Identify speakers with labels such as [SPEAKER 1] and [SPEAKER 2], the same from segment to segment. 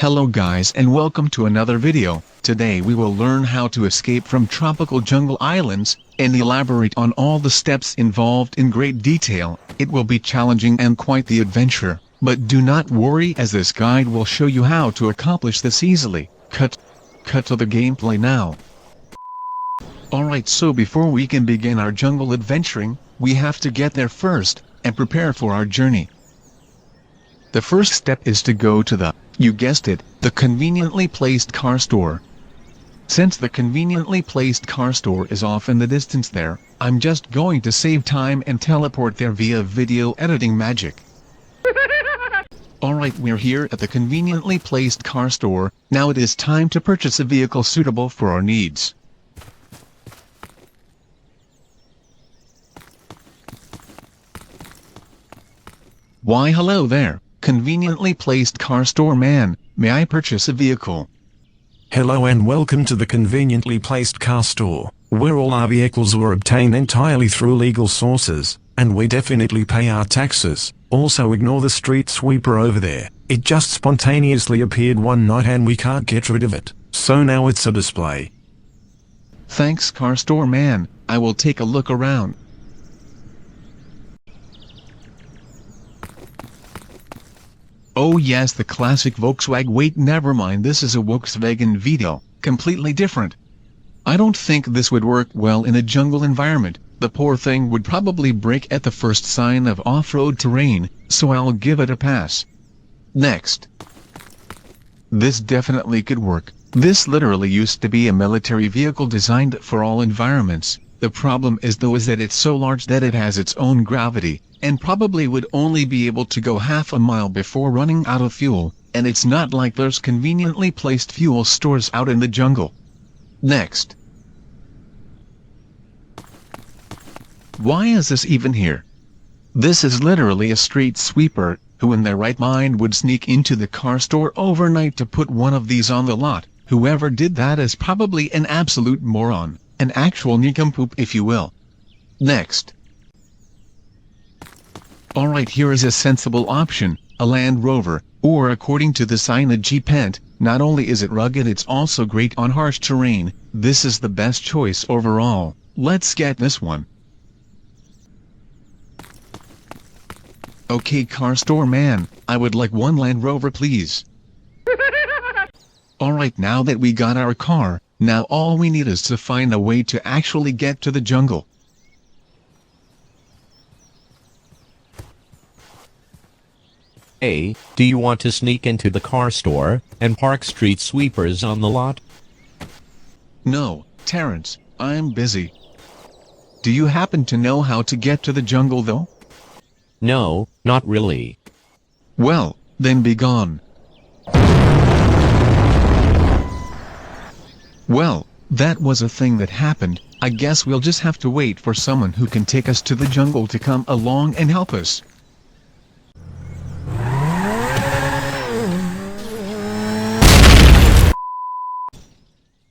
[SPEAKER 1] Hello guys and welcome to another video. Today we will learn how to escape from tropical jungle islands, and elaborate on all the steps involved in great detail. It will be challenging and quite the adventure, but do not worry as this guide will show you how to accomplish this easily. Cut to the gameplay now. Alright, so before we can begin our jungle adventuring, we have to get there first, and prepare for our journey. The first step is to go to the, you guessed it, the conveniently placed car store. Since the conveniently placed car store is off in the distance there, I'm just going to save time and teleport there via video editing magic. Alright, we're here at the conveniently placed car store. Now it is time to purchase a vehicle suitable for our needs. Why hello there, conveniently placed car store man, may I purchase a vehicle?
[SPEAKER 2] Hello and welcome to the conveniently placed car store, where all our vehicles were obtained entirely through legal sources, and we definitely pay our taxes. Also ignore the street sweeper over there, it just spontaneously appeared one night and we can't get rid of it, so now it's a display.
[SPEAKER 1] Thanks car store man, I will take a look around. Oh yes, the classic Volkswagen. Wait, never mind, this is a Volkswagen Vito, completely different. I don't think this would work well in a jungle environment. The poor thing would probably break at the first sign of off-road terrain, so I'll give it a pass. Next. This definitely could work. This literally used to be a military vehicle designed for all environments. The problem is though is that it's so large that it has its own gravity, and probably would only be able to go half a mile before running out of fuel, and it's not like there's conveniently placed fuel stores out in the jungle. Next. Why is this even here? This is literally a street sweeper, who in their right mind would sneak into the car store overnight to put one of these on the lot. Whoever did that is probably an absolute moron, an actual nincompoop if you will. Next. Alright, here is a sensible option, a Land Rover, or according to the sign a Jeep. Not only is it rugged, it's also great on harsh terrain. This is the best choice overall. Let's get this one. Okay car store man, I would like one Land Rover please. Alright, now that we got our car, now all we need is to find a way to actually get to the jungle.
[SPEAKER 3] Hey, do you want to sneak into the car store and park street sweepers on the lot?
[SPEAKER 1] No, Terrence, I'm busy. Do you happen to know how to get to the jungle though?
[SPEAKER 3] No, not really.
[SPEAKER 1] Well, then be gone. Well, that was a thing that happened. I guess we'll just have to wait for someone who can take us to the jungle to come along and help us.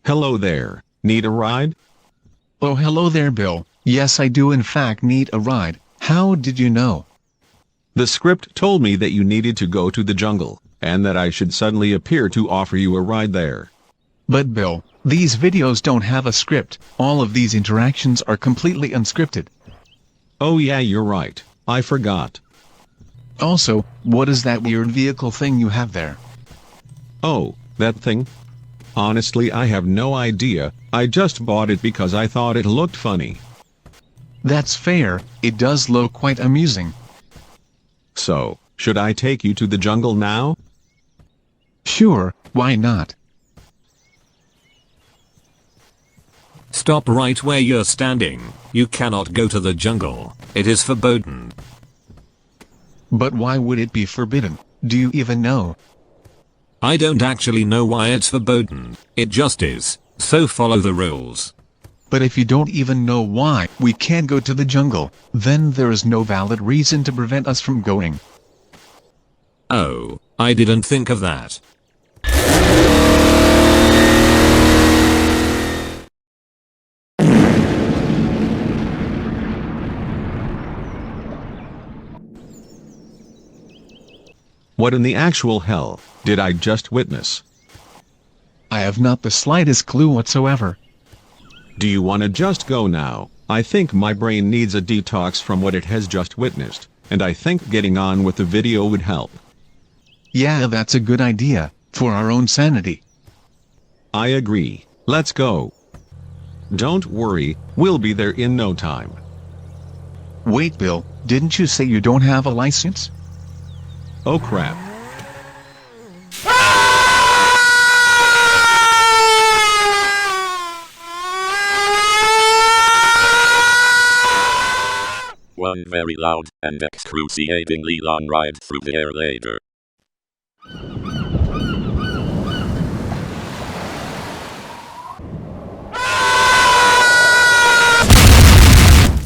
[SPEAKER 4] Hello there, need a ride?
[SPEAKER 1] Oh hello there Bill, yes I do in fact need a ride. How did you know?
[SPEAKER 4] The script told me that you needed to go to the jungle, and that I should suddenly appear to offer you a ride there.
[SPEAKER 1] But Bill, these videos don't have a script, all of these interactions are completely unscripted.
[SPEAKER 4] Oh yeah, you're right, I forgot.
[SPEAKER 1] Also, what is that weird vehicle thing you have there?
[SPEAKER 4] Oh, that thing? Honestly, I have no idea, I just bought it because I thought it looked funny.
[SPEAKER 1] That's fair, it does look quite amusing.
[SPEAKER 4] So, should I take you to the jungle now?
[SPEAKER 1] Sure, why not?
[SPEAKER 5] Stop right where you're standing. You cannot go to the jungle. It is forbidden.
[SPEAKER 1] But why would it be forbidden? Do you even know?
[SPEAKER 5] I don't actually know why it's forbidden. It just is. So follow the rules.
[SPEAKER 1] But if you don't even know why we can't go to the jungle, then there is no valid reason to prevent us from going.
[SPEAKER 5] Oh, I didn't think of that.
[SPEAKER 4] What in the actual hell? did I just witness?
[SPEAKER 1] I have not the slightest clue whatsoever.
[SPEAKER 4] Do you want to just go now? I think my brain needs a detox from what it has just witnessed, and I think getting on with the video would help.
[SPEAKER 1] Yeah, that's a good idea, for our own sanity.
[SPEAKER 4] I agree. Let's go. Don't worry, we'll be there in no time.
[SPEAKER 1] Wait, Bill, didn't you say you don't have a license?
[SPEAKER 4] Oh crap.
[SPEAKER 6] One very loud and excruciatingly long ride through the air later.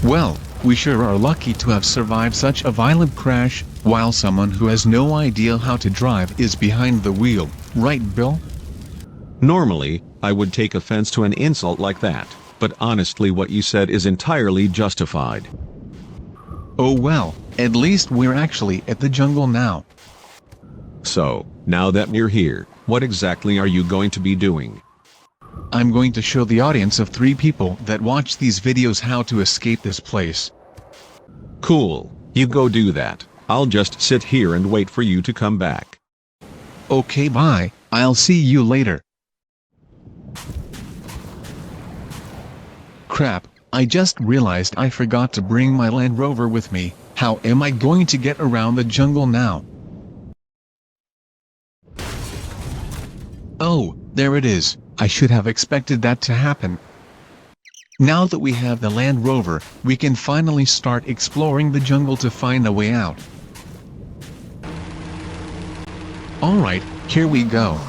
[SPEAKER 1] Well, we sure are lucky to have survived such a violent crash, while someone who has no idea how to drive is behind the wheel, right, Bill?
[SPEAKER 4] Normally, I would take offense to an insult like that, but honestly what you said is entirely justified.
[SPEAKER 1] Oh well, at least we're actually at the jungle now.
[SPEAKER 4] So, now that we're here, what exactly are you going to be doing?
[SPEAKER 1] I'm going to show the audience of 3 people that watch these videos how to escape this place.
[SPEAKER 4] Cool, you go do that. I'll just sit here and wait for you to come back.
[SPEAKER 1] Okay, bye, I'll see you later. Crap, I just realized I forgot to bring my Land Rover with me. How am I going to get around the jungle now? Oh, there it is. I should have expected that to happen. Now that we have the Land Rover, we can finally start exploring the jungle to find a way out. Alright, here we go.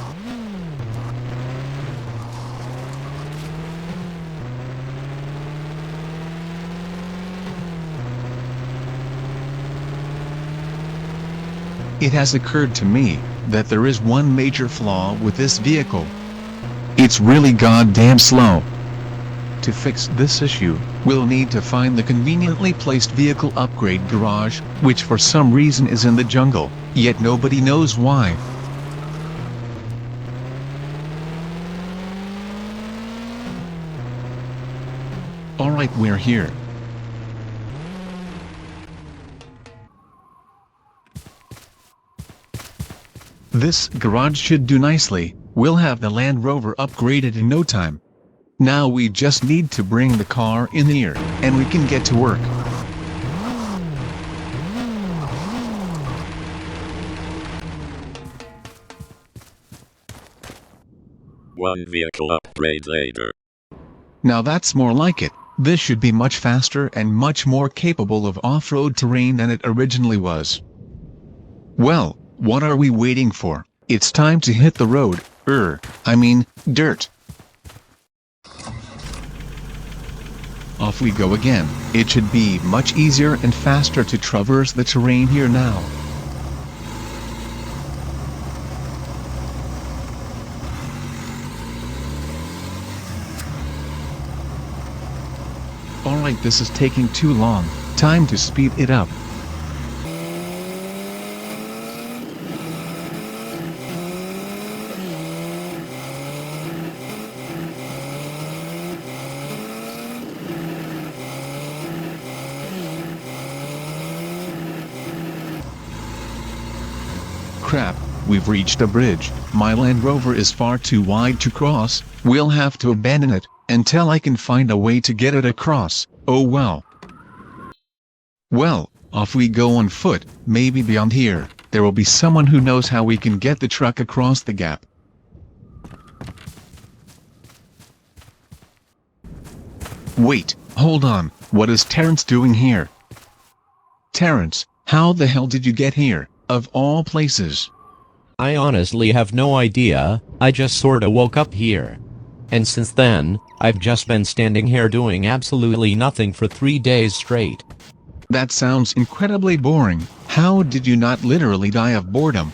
[SPEAKER 1] It has occurred to me that there is one major flaw with this vehicle. It's really goddamn slow. To fix this issue, we'll need to find the conveniently placed vehicle upgrade garage, which for some reason is in the jungle, yet nobody knows why. Alright, we're here. This garage should do nicely. We'll have the Land Rover upgraded in no time. Now we just need to bring the car in here, and we can get to work.
[SPEAKER 6] One vehicle upgrade later.
[SPEAKER 1] Now that's more like it. This should be much faster and much more capable of off-road terrain than it originally was. Well, what are we waiting for? It's time to hit the road, dirt. Off we go again. It should be much easier and faster to traverse the terrain here now. Alright, this is taking too long. Time to speed it up. Crap, we've reached a bridge. My Land Rover is far too wide to cross. We'll have to abandon it until I can find a way to get it across. Oh well. Well, off we go on foot. Maybe beyond here, there will be someone who knows how we can get the truck across the gap. Wait, hold on. What is Terrence doing here? Terrence, how the hell did you get here, of all places?
[SPEAKER 3] I honestly have no idea. I just sorta woke up here. And since then, I've just been standing here doing absolutely nothing for 3 days straight.
[SPEAKER 1] That sounds incredibly boring. How did you not literally die of boredom?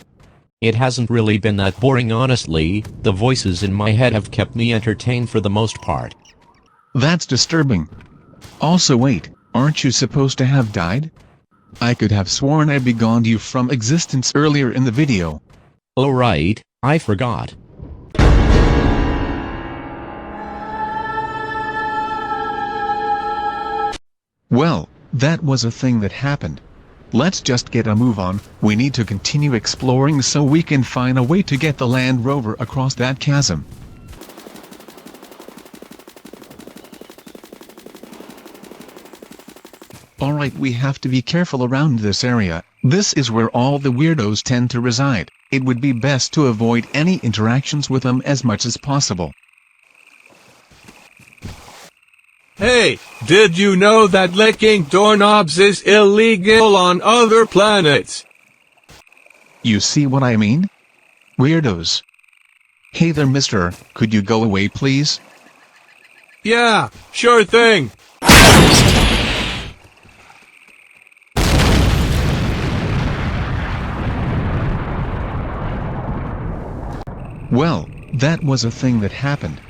[SPEAKER 3] It hasn't really been that boring, honestly. The voices in my head have kept me entertained for the most part.
[SPEAKER 1] That's disturbing. Also wait, aren't you supposed to have died? I could have sworn I beguiled you from existence earlier in the video.
[SPEAKER 3] Oh right, I forgot.
[SPEAKER 1] Well, that was a thing that happened. Let's just get a move on. We need to continue exploring so we can find a way to get the Land Rover across that chasm. Alright, we have to be careful around this area. This is where all the weirdos tend to reside. It would be best to avoid any interactions with them as much as possible.
[SPEAKER 7] Hey, did you know that licking doorknobs is illegal on other planets?
[SPEAKER 1] You see what I mean? Weirdos. Hey there, mister, could you go away please?
[SPEAKER 7] Yeah, sure thing.
[SPEAKER 1] Well, that was a thing that happened.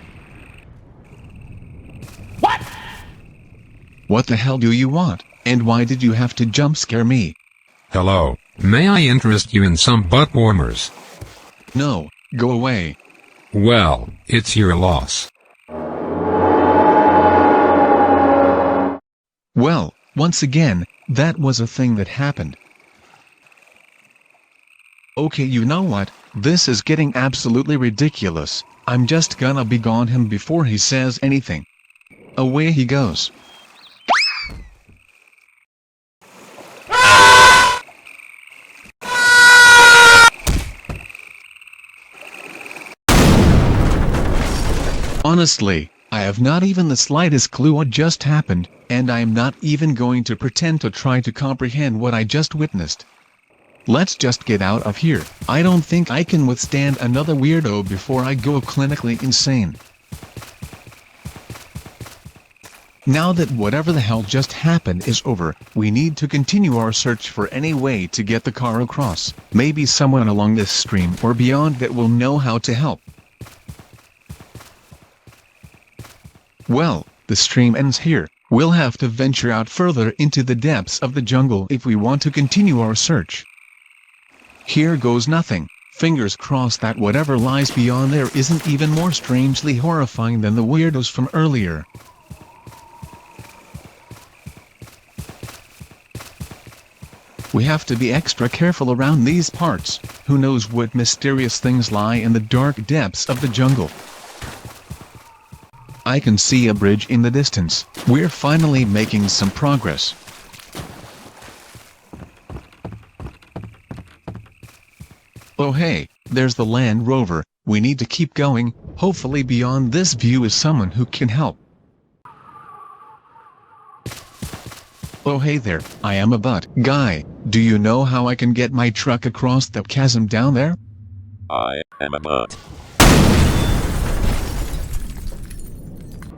[SPEAKER 1] What the hell do you want, and why did you have to jump scare me?
[SPEAKER 8] Hello, may I interest you in some butt warmers?
[SPEAKER 1] No, go away.
[SPEAKER 8] Well, it's your loss.
[SPEAKER 1] Well, once again, that was a thing that happened. Okay, you know what, this is getting absolutely ridiculous. I'm just gonna begone him before he says anything. Away he goes. Honestly, I have not even the slightest clue what just happened, and I am not even going to pretend to try to comprehend what I just witnessed. Let's just get out of here. I don't think I can withstand another weirdo before I go clinically insane. Now that whatever the hell just happened is over, we need to continue our search for any way to get the car across. Maybe someone along this stream or beyond that will know how to help. Well, the stream ends here. We'll have to venture out further into the depths of the jungle if we want to continue our search. Here goes nothing. Fingers crossed that whatever lies beyond there isn't even more strangely horrifying than the weirdos from earlier. We have to be extra careful around these parts. Who knows what mysterious things lie in the dark depths of the jungle. I can see a bridge in the distance. We're finally making some progress. Oh hey, there's the Land Rover. We need to keep going. Hopefully beyond this view is someone who can help. Oh hey there, I am a butt guy. Do you know how I can get my truck across the chasm down there?
[SPEAKER 6] I am a butt.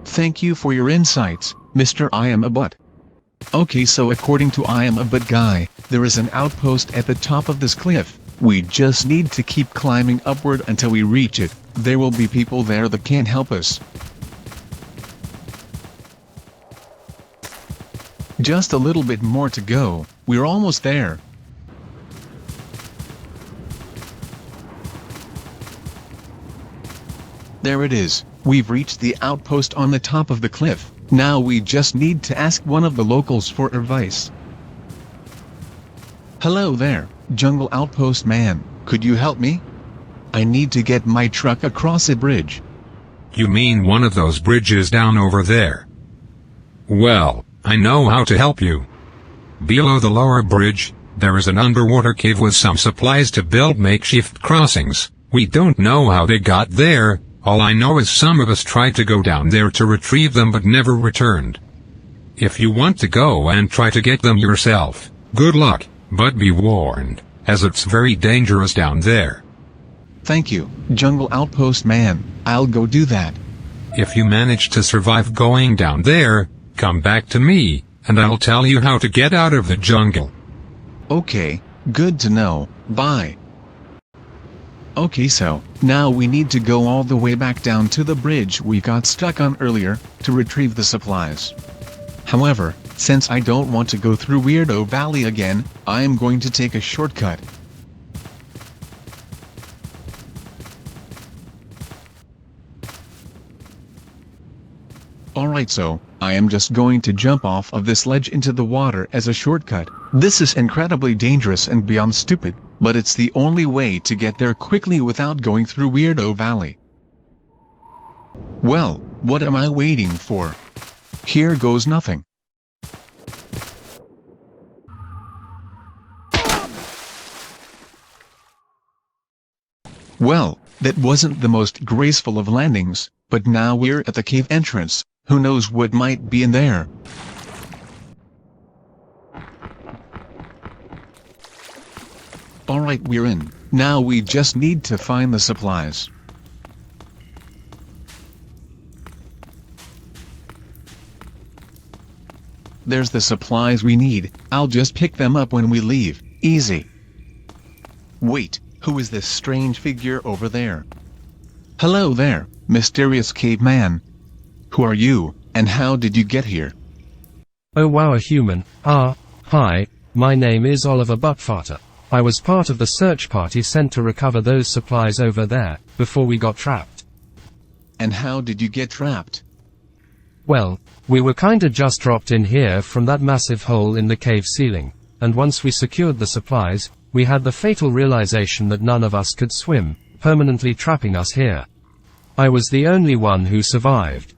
[SPEAKER 1] Thank you for your insights, Mr. I am a butt. Okay, so according to I am a butt guy, there is an outpost at the top of this cliff. We just need to keep climbing upward until we reach it. There will be people there that can help us. Just a little bit more to go. We're almost there. There it is. We've reached the outpost on the top of the cliff. Now we just need to ask one of the locals for advice. Hello there, jungle outpost man. Could you help me? I need to get my truck across a bridge.
[SPEAKER 8] You mean one of those bridges down over there? Well, I know how to help you. Below the lower bridge, there is an underwater cave with some supplies to build makeshift crossings. We don't know how they got there. All I know is some of us tried to go down there to retrieve them but never returned. If you want to go and try to get them yourself, good luck, but be warned, as it's very dangerous down there.
[SPEAKER 1] Thank you, jungle outpost man. I'll go do that.
[SPEAKER 8] If you manage to survive going down there, come back to me, and I'll tell you how to get out of the jungle.
[SPEAKER 1] Okay, good to know. Bye. Okay, so now we need to go all the way back down to the bridge we got stuck on earlier to retrieve the supplies. However, since I don't want to go through Weirdo Valley again, I am going to take a shortcut. Alright, so, I am just going to jump off of this ledge into the water as a shortcut. This is incredibly dangerous and beyond stupid, but it's the only way to get there quickly without going through Weirdo Valley. Well, what am I waiting for? Here goes nothing. Well, that wasn't the most graceful of landings, but now we're at the cave entrance. Who knows what might be in there? Alright, we're in. Now we just need to find the supplies. There's the supplies we need. I'll just pick them up when we leave. Easy. Wait, who is this strange figure over there? Hello there, mysterious caveman. Who are you, and how did you get here?
[SPEAKER 9] Oh wow, a human. Hi, my name is Oliver Buttfarter. I was part of the search party sent to recover those supplies over there, before we got trapped.
[SPEAKER 1] And how did you get trapped?
[SPEAKER 9] Well, we were kinda just dropped in here from that massive hole in the cave ceiling, and once we secured the supplies, we had the fatal realization that none of us could swim, permanently trapping us here. I was the only one who survived.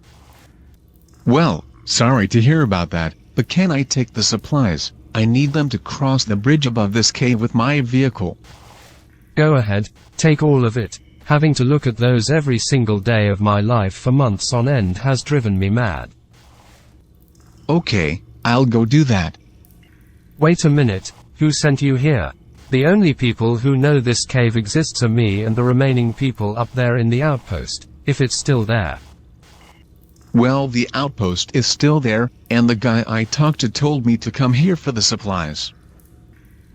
[SPEAKER 1] Well, sorry to hear about that, but can I take the supplies? I need them to cross the bridge above this cave with my vehicle.
[SPEAKER 9] Go ahead, take all of it. Having to look at those every single day of my life for months on end has driven me mad.
[SPEAKER 1] Okay, I'll go do that.
[SPEAKER 9] Wait a minute, who sent you here? The only people who know this cave exists are me and the remaining people up there in the outpost, if it's still there.
[SPEAKER 1] Well, the outpost is still there, and the guy I talked to told me to come here for the supplies.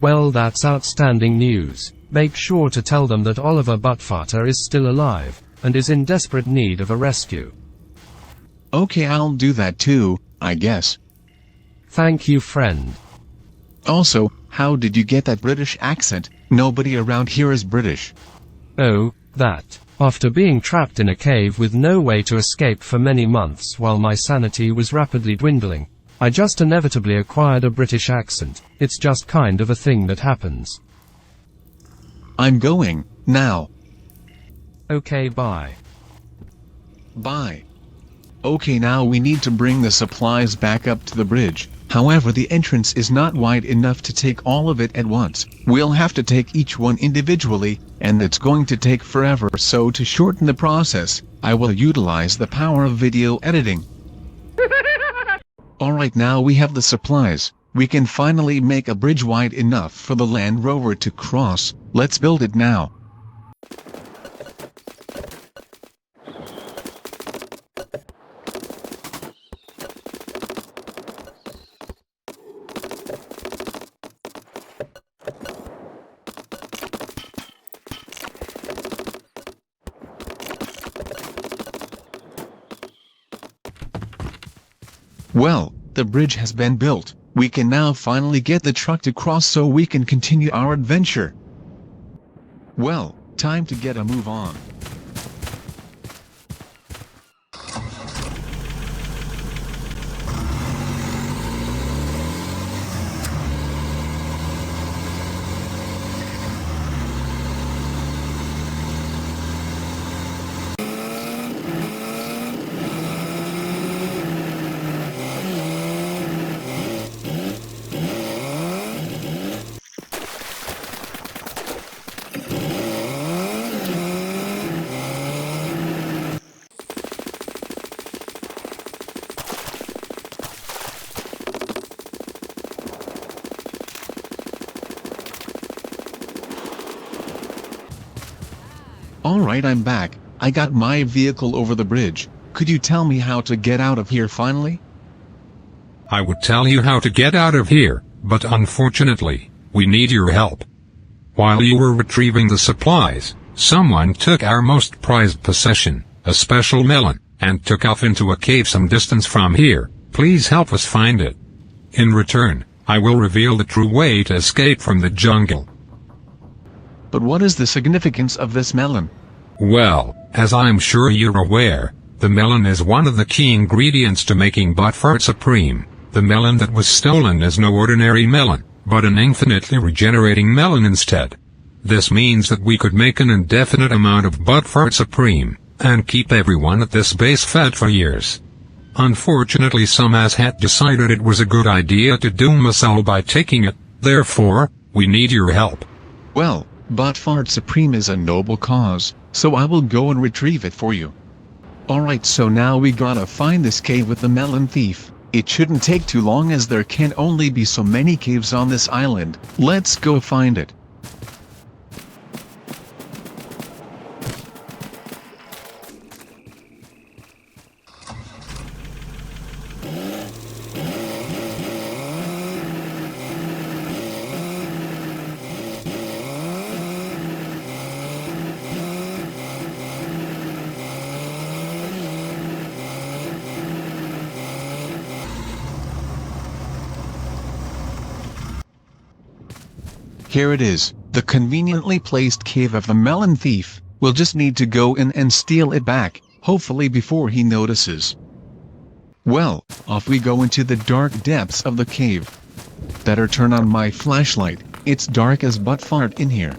[SPEAKER 9] Well, that's outstanding news. Make sure to tell them that Oliver Buttfarter is still alive, and is in desperate need of a rescue.
[SPEAKER 1] Okay, I'll do that too, I guess.
[SPEAKER 9] Thank you, friend.
[SPEAKER 1] Also, how did you get that British accent? Nobody around here is British.
[SPEAKER 9] Oh, that. After being trapped in a cave with no way to escape for many months while my sanity was rapidly dwindling, I just inevitably acquired a British accent. It's just kind of a thing that happens.
[SPEAKER 1] I'm going, now.
[SPEAKER 9] Okay, bye.
[SPEAKER 1] Bye. Okay, now we need to bring the supplies back up to the bridge. However, the entrance is not wide enough to take all of it at once. We'll have to take each one individually, and it's going to take forever. So to shorten the process, I will utilize the power of video editing. Alright, now we have the supplies. We can finally make a bridge wide enough for the Land Rover to cross. Let's build it now. Well, the bridge has been built. We can now finally get the truck to cross so we can continue our adventure. Well, time to get a move on. Alright, I'm back. I got my vehicle over the bridge. Could you tell me how to get out of here finally?
[SPEAKER 8] I would tell you how to get out of here, but unfortunately, we need your help. While you were retrieving the supplies, someone took our most prized possession, a special melon, and took off into a cave some distance from here. Please help us find it. In return, I will reveal the true way to escape from the jungle.
[SPEAKER 1] But what is the significance of this melon?
[SPEAKER 8] Well, as I'm sure you're aware, The melon is one of the key ingredients to making Bossfight Supreme. The melon that was stolen is no ordinary melon, but an infinitely regenerating melon instead. This means that we could make an indefinite amount of Bossfight Supreme, and keep everyone at this base fed for years. Unfortunately, some asshat decided it was a good idea to doom us all by taking it, therefore, we need your help.
[SPEAKER 1] Well, Bossfight Supreme is a noble cause, so I will go and retrieve it for you. Alright, so now we gotta find this cave with the melon thief. It shouldn't take too long as there can only be so many caves on this island. Let's go find it. Here it is, the conveniently placed cave of the melon thief. We'll just need to go in and steal it back, hopefully before he notices. Well, off we go into the dark depths of the cave. Better turn on my flashlight, it's dark as butt fart in here.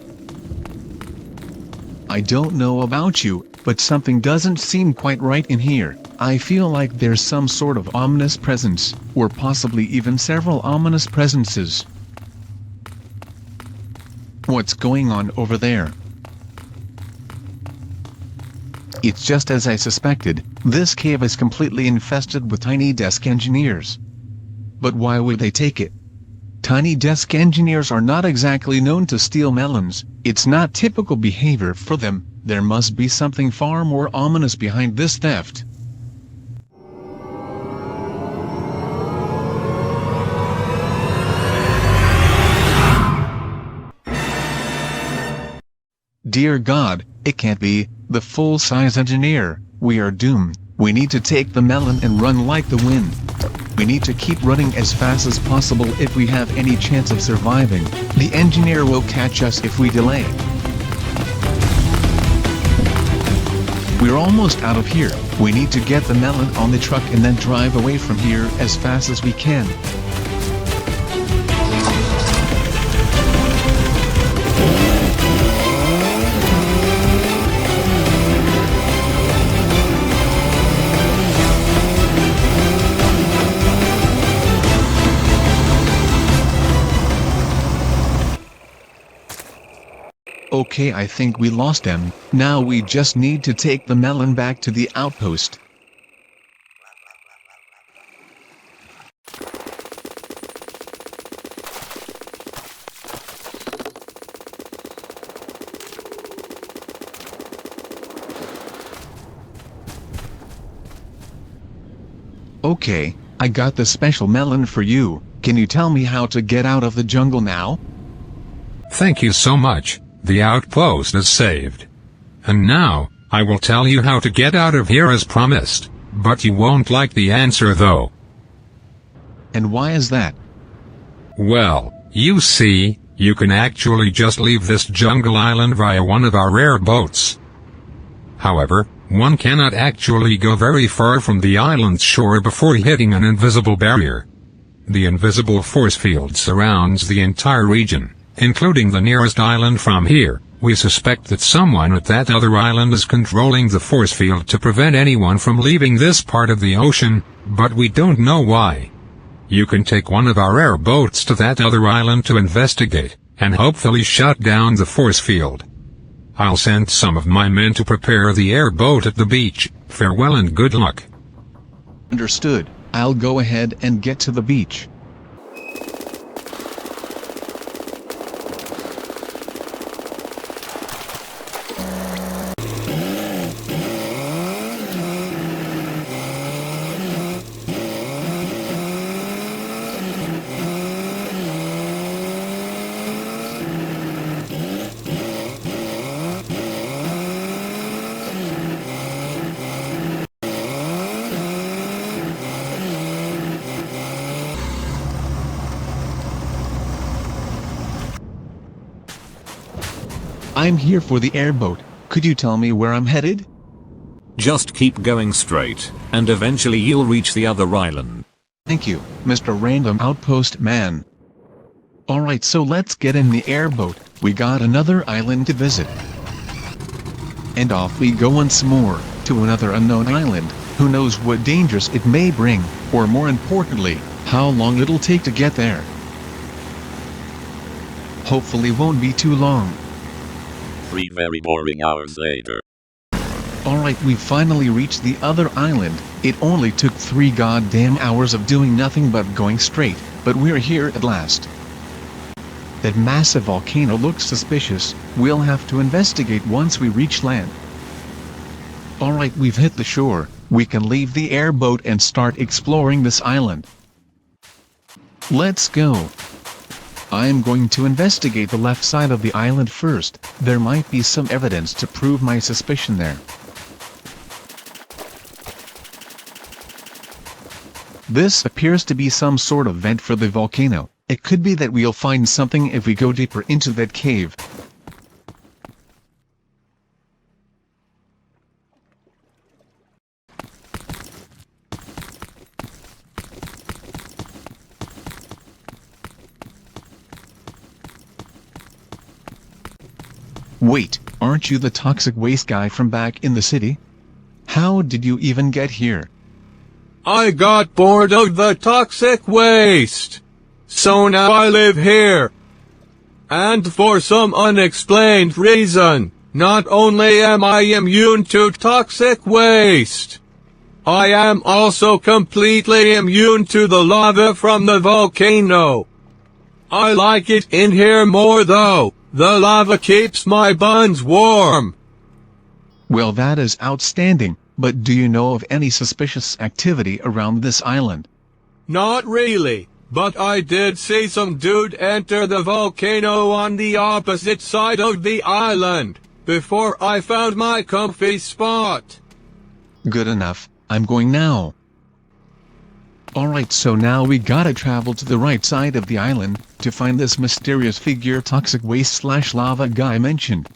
[SPEAKER 1] I don't know about you, but something doesn't seem quite right in here. I feel like there's some sort of ominous presence, or possibly even several ominous presences. What's going on over there? It's just as I suspected, this cave is completely infested with tiny desk engineers. But why would they take it? Tiny desk engineers are not exactly known to steal melons, it's not typical behavior for them. There must be something far more ominous behind this theft. Dear God, it can't be the full-size engineer. We are doomed. We need to take the melon and run like the wind. We need to keep running as fast as possible if we have any chance of surviving. The engineer will catch us if we delay. We're almost out of here. We need to get the melon on the truck and then drive away from here as fast as we can. Okay, I think we lost them. Now we just need to take the melon back to the outpost. Okay, I got the special melon for you. Can you tell me how to get out of the jungle now?
[SPEAKER 8] Thank you so much. The outpost is saved. And now, I will tell you how to get out of here as promised, but you won't like the answer though.
[SPEAKER 1] And why is that?
[SPEAKER 8] Well, you see, you can actually just leave this jungle island via one of our rare boats. However, one cannot actually go very far from the island's shore before hitting an invisible barrier. The invisible force field surrounds the entire region, including the nearest island from here. We suspect that someone at that other island is controlling the force field to prevent anyone from leaving this part of the ocean, but we don't know why. You can take one of our air boats to that other island to investigate, and hopefully shut down the force field. I'll send some of my men to prepare the airboat at the beach. Farewell and good luck.
[SPEAKER 1] Understood. I'll go ahead and get to the beach. I'm here for the airboat. Could you tell me where I'm headed?
[SPEAKER 5] Just keep going straight, and eventually you'll reach the other island.
[SPEAKER 1] Thank you, Mr. Random Outpost Man. Alright, so let's get in the airboat, we got another island to visit. And off we go once more, to another unknown island, who knows what dangers it may bring, or more importantly, how long it'll take to get there. Hopefully won't be too long.
[SPEAKER 6] 3 very boring hours later.
[SPEAKER 1] Alright, we finally reached the other island. It only took 3 goddamn hours of doing nothing but going straight, but we're here at last. That massive volcano looks suspicious, we'll have to investigate once we reach land. Alright, we've hit the shore, we can leave the airboat and start exploring this island. Let's go. I am going to investigate the left side of the island first, there might be some evidence to prove my suspicion there. This appears to be some sort of vent for the volcano. It could be that we'll find something if we go deeper into that cave. Wait, aren't you the toxic waste guy from back in the city? How did you even get here?
[SPEAKER 7] I got bored of the toxic waste. So now I live here. And for some unexplained reason, not only am I immune to toxic waste, I am also completely immune to the lava from the volcano. I like it in here more though. The lava keeps my buns warm.
[SPEAKER 1] Well, that is outstanding, but do you know of any suspicious activity around this island?
[SPEAKER 7] Not really, but I did see some dude enter the volcano on the opposite side of the island, before I found my comfy spot.
[SPEAKER 1] Good enough, I'm going now. Alright, so now we gotta travel to the right side of the island, to find this mysterious figure toxic waste / lava guy mentioned.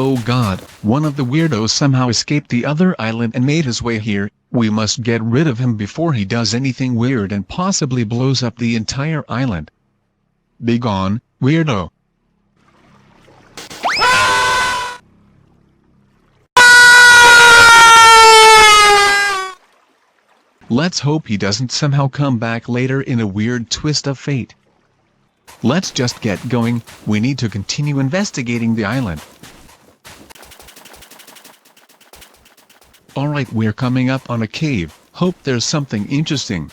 [SPEAKER 1] Oh god, one of the weirdos somehow escaped the other island and made his way here. We must get rid of him before he does anything weird and possibly blows up the entire island. Be gone, weirdo. Let's hope he doesn't somehow come back later in a weird twist of fate. Let's just get going, we need to continue investigating the island. Alright, we're coming up on a cave, hope there's something interesting.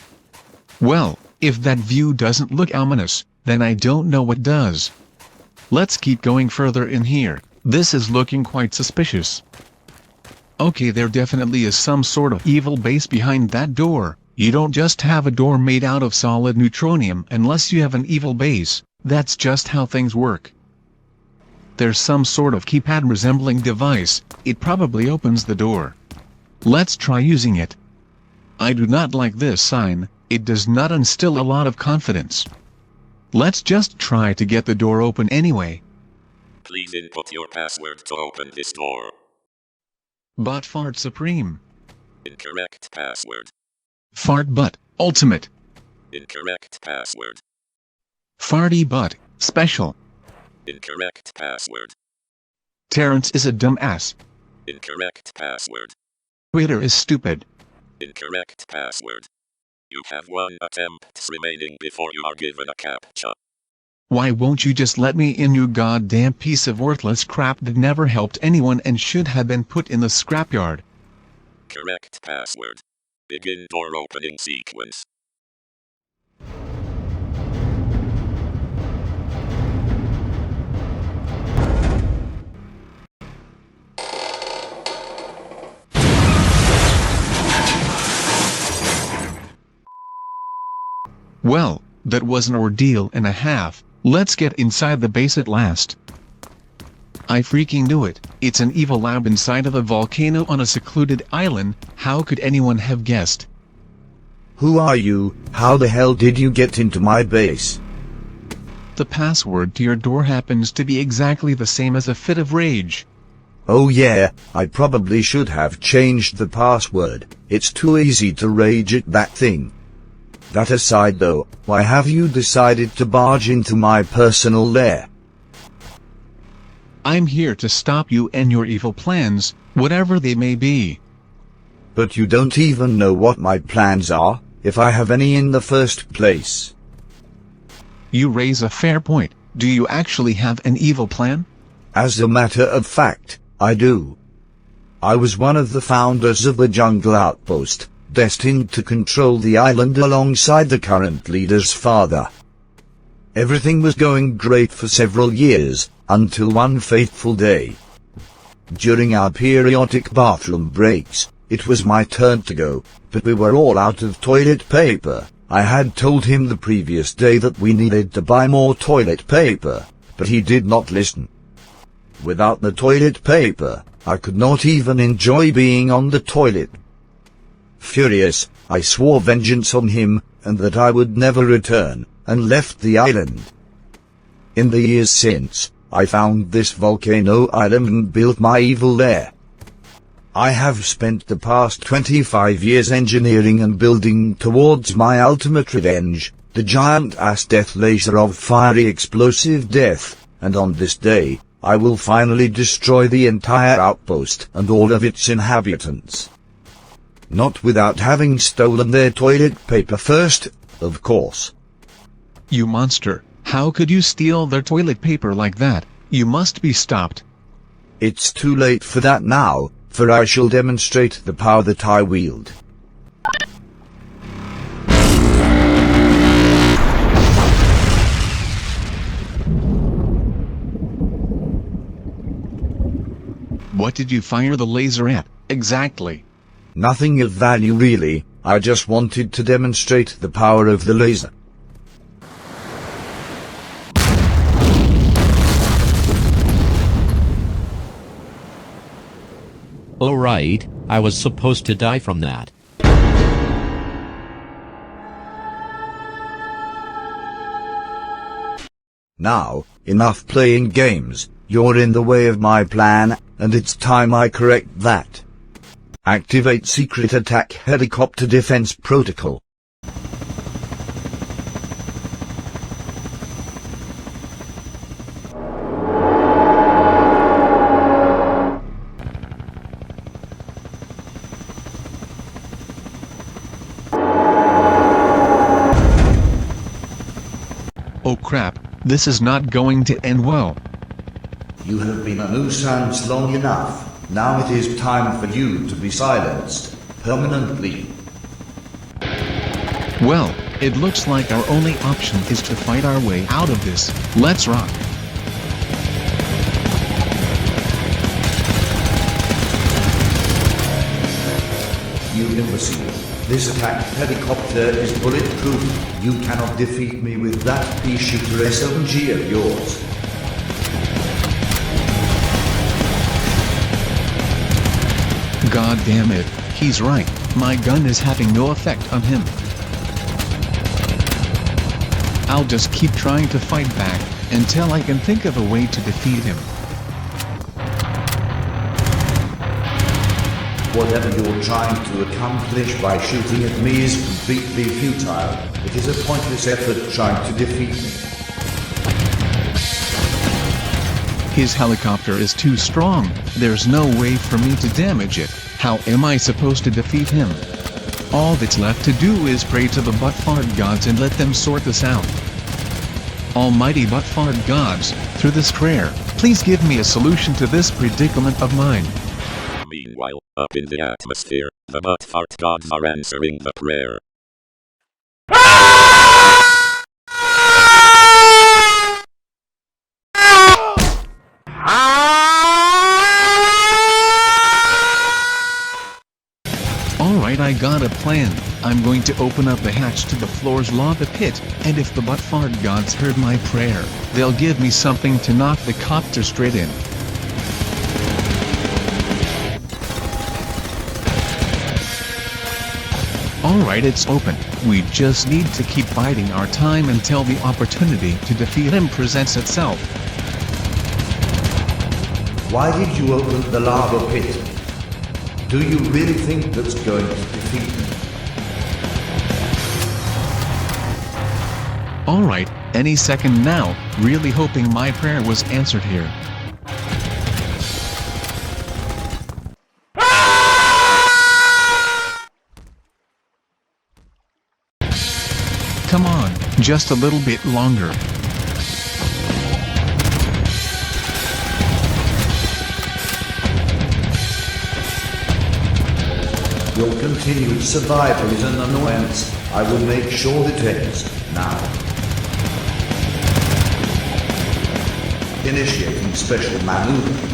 [SPEAKER 1] Well, if that view doesn't look ominous, then I don't know what does. Let's keep going further in here, this is looking quite suspicious. Okay, there definitely is some sort of evil base behind that door. You don't just have a door made out of solid neutronium unless you have an evil base, that's just how things work. There's some sort of keypad resembling device, it probably opens the door. Let's try using it. I do not like this sign, it does not instill a lot of confidence. Let's just try to get the door open anyway.
[SPEAKER 6] Please input your password to open this door.
[SPEAKER 1] Bot fart supreme.
[SPEAKER 6] Incorrect password.
[SPEAKER 1] Fart butt, ultimate.
[SPEAKER 6] Incorrect password.
[SPEAKER 1] Farty butt, special.
[SPEAKER 6] Incorrect password.
[SPEAKER 1] Terrence is a dumbass.
[SPEAKER 6] Incorrect password.
[SPEAKER 1] Twitter is stupid.
[SPEAKER 6] Incorrect password. You have 1 attempt remaining before you are given a CAPTCHA.
[SPEAKER 1] Why won't you just let me in, you goddamn piece of worthless crap that never helped anyone and should have been put in the scrapyard.
[SPEAKER 6] Correct password. Begin door opening sequence.
[SPEAKER 1] Well, that was an ordeal and a half. Let's get inside the base at last. I freaking knew it, it's an evil lab inside of a volcano on a secluded island, how could anyone have guessed?
[SPEAKER 10] Who are you? How the hell did you get into my base?
[SPEAKER 1] The password to your door happens to be exactly the same as a fit of rage.
[SPEAKER 10] Oh yeah, I probably should have changed the password. It's too easy to rage at that thing. That aside though, why have you decided to barge into my personal lair?
[SPEAKER 1] I'm here to stop you and your evil plans, whatever they may be.
[SPEAKER 10] But you don't even know what my plans are, if I have any in the first place.
[SPEAKER 1] You raise a fair point. Do you actually have an evil plan?
[SPEAKER 10] As a matter of fact, I do. I was one of the founders of the Jungle Outpost, destined to control the island alongside the current leader's father. Everything was going great for several years, until one fateful day. During our periodic bathroom breaks, it was my turn to go, but we were all out of toilet paper. I had told him the previous day that we needed to buy more toilet paper, but he did not listen. Without the toilet paper, I could not even enjoy being on the toilet. Furious, I swore vengeance on him, and that I would never return, and left the island. In the years since, I found this volcano island and built my evil lair. I have spent the past 25 years engineering and building towards my ultimate revenge, the giant-ass death laser of fiery explosive death, and on this day, I will finally destroy the entire outpost and all of its inhabitants. Not without having stolen their toilet paper first, of course.
[SPEAKER 1] You monster, how could you steal their toilet paper like that? You must be stopped.
[SPEAKER 10] It's too late for that now, for I shall demonstrate the power that I wield.
[SPEAKER 1] What did you fire the laser at, exactly?
[SPEAKER 10] Nothing of value really, I just wanted to demonstrate the power of the laser.
[SPEAKER 3] Oh right, I was supposed to die from that.
[SPEAKER 10] Now, enough playing games, you're in the way of my plan, and it's time I correct that. Activate Secret Attack Helicopter Defense Protocol.
[SPEAKER 1] Oh crap, this is not going to end well.
[SPEAKER 10] You have been a nuisance long enough. Now it is time for you to be silenced, permanently.
[SPEAKER 1] Well, it looks like our only option is to fight our way out of this. Let's rock.
[SPEAKER 10] You imbecile. This attack helicopter is bulletproof. You cannot defeat me with that pea-shooter SMG of yours.
[SPEAKER 1] God damn it, he's right. My gun is having no effect on him. I'll just keep trying to fight back, until I can think of a way to defeat him.
[SPEAKER 10] Whatever you're trying to accomplish by shooting at me is completely futile. It is a pointless effort trying to defeat me.
[SPEAKER 1] His helicopter is too strong. There's no way for me to damage it. How am I supposed to defeat him? All that's left to do is pray to the butt-fart gods and let them sort this out. Almighty butt-fart gods, through this prayer, please give me a solution to this predicament of mine.
[SPEAKER 6] Meanwhile, up in the atmosphere, the butt-fart gods are answering the prayer.
[SPEAKER 1] Alright, I got a plan. I'm going to open up the hatch to the floor's lava pit, and if the butt-fart gods heard my prayer, they'll give me something to knock the copter straight in. Alright, it's open. We just need to keep biding our time until the opportunity to defeat him presents itself.
[SPEAKER 10] Why did you open the lava pit? Do you really think that's going to defeat me?
[SPEAKER 1] Alright, any second now, really hoping my prayer was answered here. Come on, just a little bit longer.
[SPEAKER 10] Your continued survival is an annoyance. I will make sure that ends now. Initiating special maneuver.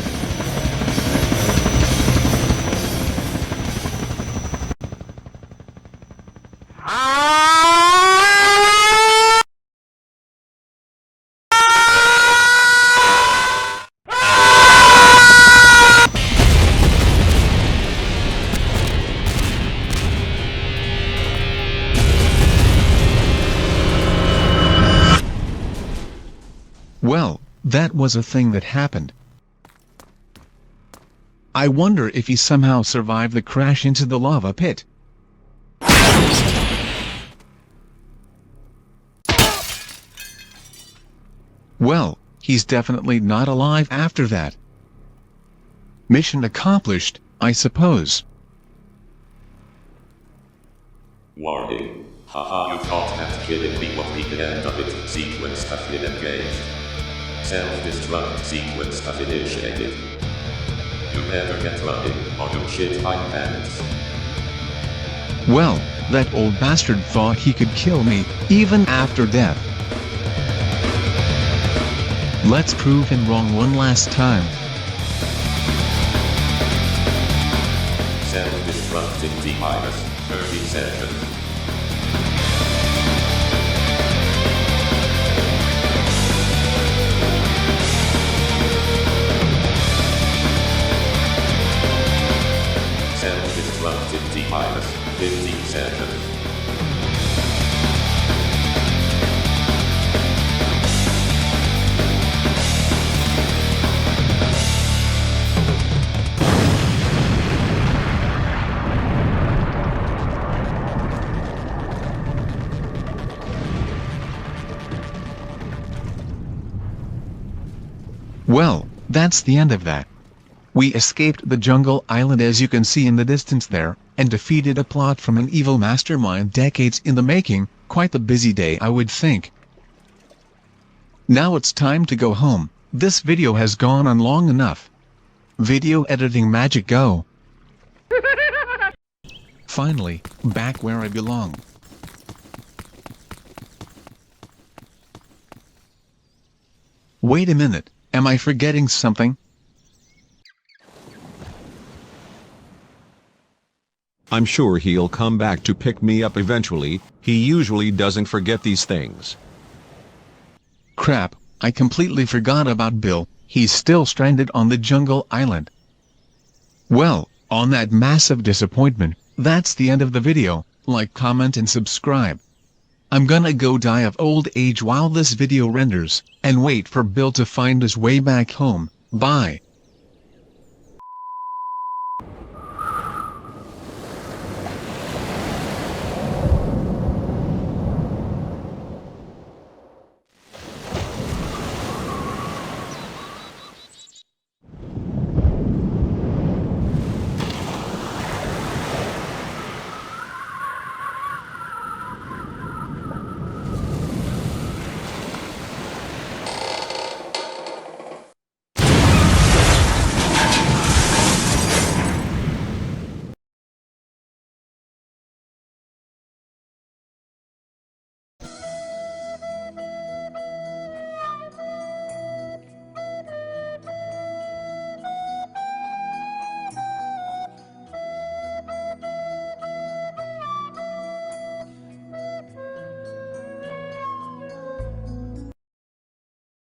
[SPEAKER 1] Well, that was a thing that happened. I wonder if he somehow survived the crash into the lava pit. Well, he's definitely not alive after that. Mission accomplished, I suppose.
[SPEAKER 6] Warning. Haha, you thought that killing me would be the end of it. Sequence has been engaged. Self-destruct sequence has initiated. You better get running, or you shit my pants.
[SPEAKER 1] Well, that old bastard thought he could kill me, even after death. Let's prove him wrong one last time.
[SPEAKER 6] Self-destruct in T-minus 30 seconds. Self-destruct in T-minus 15 seconds.
[SPEAKER 1] Well, that's the end of that. We escaped the jungle island as you can see in the distance there, and defeated a plot from an evil mastermind decades in the making. Quite a busy day, I would think. Now it's time to go home. This video has gone on long enough. Video editing magic go. Finally, back where I belong. Wait a minute, am I forgetting something?
[SPEAKER 4] I'm sure he'll come back to pick me up eventually. He usually doesn't forget these things.
[SPEAKER 1] Crap, I completely forgot about Bill. He's still stranded on the jungle island. Well, on that massive disappointment, that's the end of the video. Like, comment and subscribe. I'm gonna go die of old age while this video renders, and wait for Bill to find his way back home. Bye.